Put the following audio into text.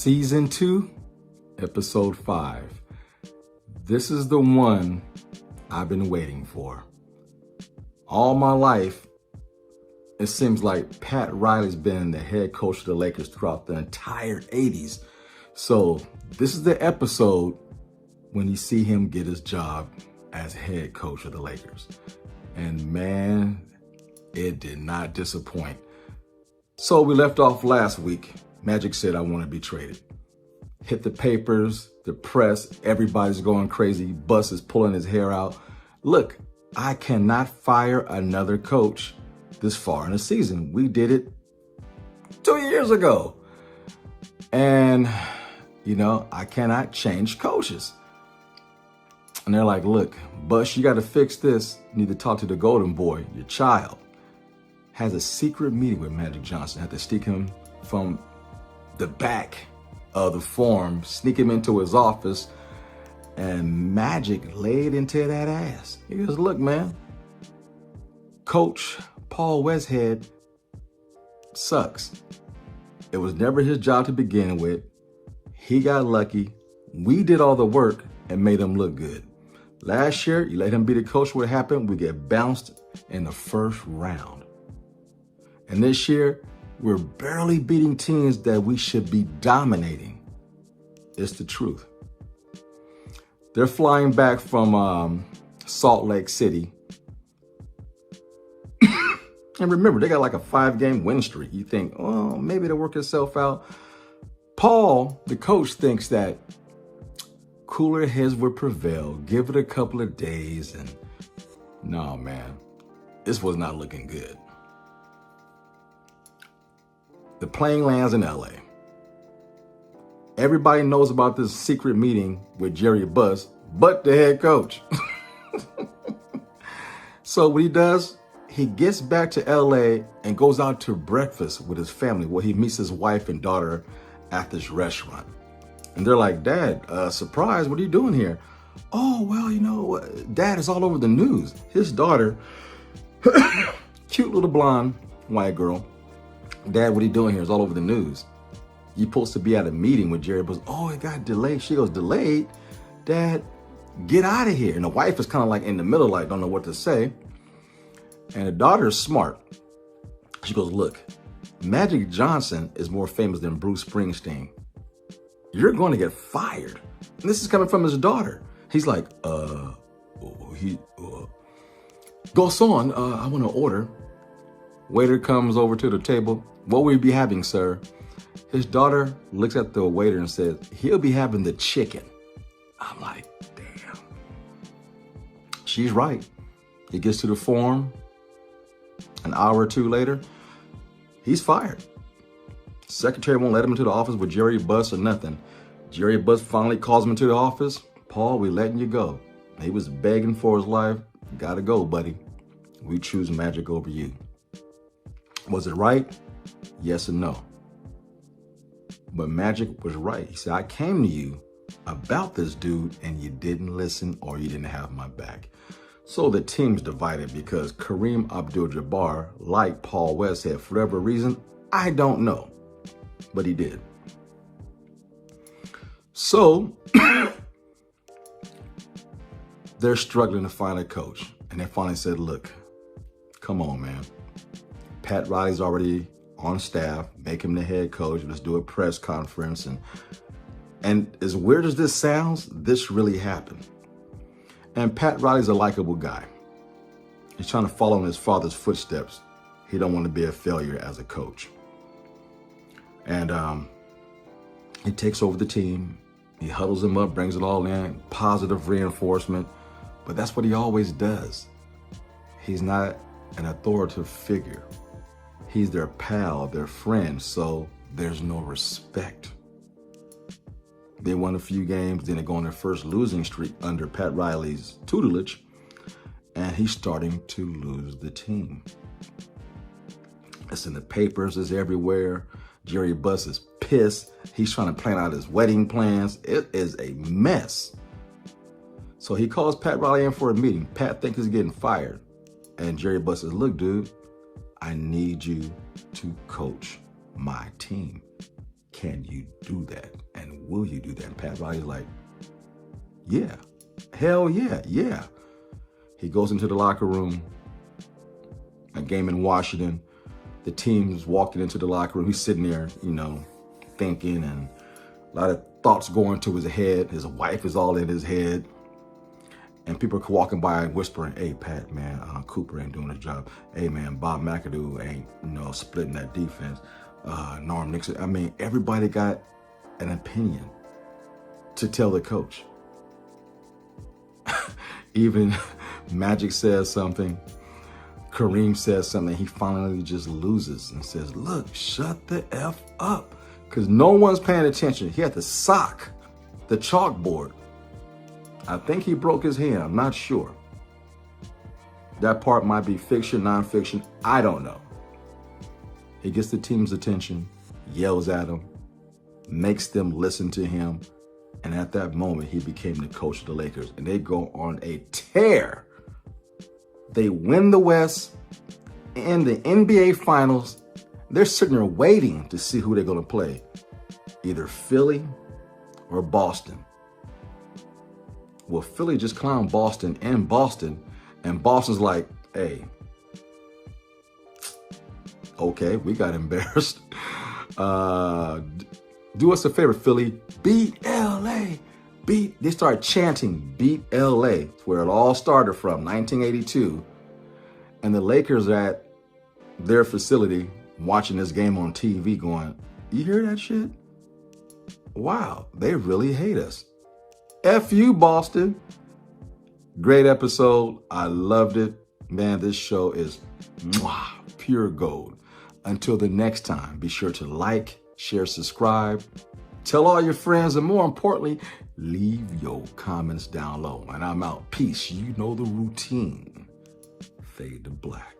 Season 2, Episode 5. This is the one I've been waiting for. All my life, it seems like Pat Riley's been the head coach of the Lakers throughout the entire 80s. So this is the episode when you see him get his job as head coach of the Lakers. And man, it did not disappoint. So we left off last week. Magic said, I want to be traded. Hit the papers, the press, everybody's going crazy. Bus is pulling his hair out. Look, I cannot fire another coach this far in the season. We did it 2 years ago. And, I cannot change coaches. And they're like, look, Bus, you got to fix this. You need to talk to the golden boy, your child. Has a secret meeting with Magic Johnson. Had to sneak him from the back of the forum, sneak him into his office, and Magic laid into that ass. He goes, look, man, Coach Paul Westhead sucks. It was never his job to begin with. He got lucky. We did all the work and made him look good. Last year, you let him be the coach. What happened? We get bounced in the first round. And this year, we're barely beating teams that we should be dominating. It's the truth. They're flying back from Salt Lake City. And remember, they got like a 5-game win streak. You think, oh, maybe it'll work itself out. Paul, the coach, thinks that cooler heads would prevail. Give it a couple of days. And no, man, this was not looking good. The plane lands in LA. Everybody knows about this secret meeting with Jerry Buss, but the head coach. So what he does, he gets back to LA and goes out to breakfast with his family where he meets his wife and daughter at this restaurant. And they're like, Dad, surprise, what are you doing here? Oh, well, Dad is all over the news. His daughter, cute little blonde white girl, Dad, what are you doing here? It's all over the news. You're supposed to be at a meeting with Jerry Buss. Oh, it got delayed. She goes, delayed? Dad, get out of here. And the wife is kind of like in the middle, like, don't know what to say. And the daughter is smart. She goes, look, Magic Johnson is more famous than Bruce Springsteen. You're going to get fired. And this is coming from his daughter. He's like, Garçon, I want to order. Waiter comes over to the table. What will you be having, sir? His daughter looks at the waiter and says, he'll be having the chicken. I'm like, damn. She's right. He gets to the forum. An hour or two later, he's fired. Secretary won't let him into the office with Jerry Buss or nothing. Jerry Buss finally calls him into the office. Paul, we letting you go. He was begging for his life. Gotta go, buddy. We choose Magic over you. Was it right? Yes and no. But Magic was right. He said, I came to you about this dude and you didn't listen or you didn't have my back. So the team's divided because Kareem Abdul-Jabbar liked Paul Westhead for whatever reason. I don't know, but he did. So they're struggling to find a coach. And they finally said, look, come on, man. Pat Riley's already on staff. Make him the head coach. Let's do a press conference. And as weird as this sounds, this really happened. And Pat Riley's a likable guy. He's trying to follow in his father's footsteps. He don't want to be a failure as a coach. And he takes over the team. He huddles them up, brings it all in, positive reinforcement. But that's what he always does. He's not an authoritative figure. He's their pal, their friend, so there's no respect. They won a few games, then they go on their first losing streak under Pat Riley's tutelage, and he's starting to lose the team. It's in the papers, it's everywhere. Jerry Buss is pissed. He's trying to plan out his wedding plans. It is a mess. So he calls Pat Riley in for a meeting. Pat thinks he's getting fired. And Jerry Buss says, look, dude, I need you to coach my team. can you do that? And will you do that? And Pat Riley's like, yeah, hell yeah, yeah. He goes into the locker room, a game in Washington. The team's walking into the locker room. He's sitting there, you know, thinking, and a lot of thoughts going to his head. His wife is all in his head. And people are walking by and whispering, hey, Pat, man, Cooper ain't doing his job. Hey, man, Bob McAdoo ain't, you know, splitting that defense. Norm Nixon. I mean, everybody got an opinion to tell the coach. Even Magic says something. Kareem says something. He finally just loses and says, look, shut the F up. Because no one's paying attention. He had to sock the chalkboard. I think he broke his hand. I'm not sure. That part might be fiction, nonfiction. I don't know. He gets the team's attention, yells at them, makes them listen to him. And at that moment, he became the coach of the Lakers. And they go on a tear. They win the West and the NBA Finals. They're sitting there waiting to see who they're going to play. Either Philly or Boston. Well, Philly just clowned Boston and Boston. And Boston's like, hey, okay, we got embarrassed. Do us a favor, Philly. Beat LA. They start chanting, beat LA. It's where it all started from, 1982. And the Lakers are at their facility watching this game on TV going, you hear that shit? Wow, they really hate us. F you, Boston. Great episode. I loved it. Man, this show is pure gold. Until the next time, be sure to like, share, subscribe, tell all your friends, and more importantly, leave your comments down low. And I'm out. Peace. You know the routine. Fade to black.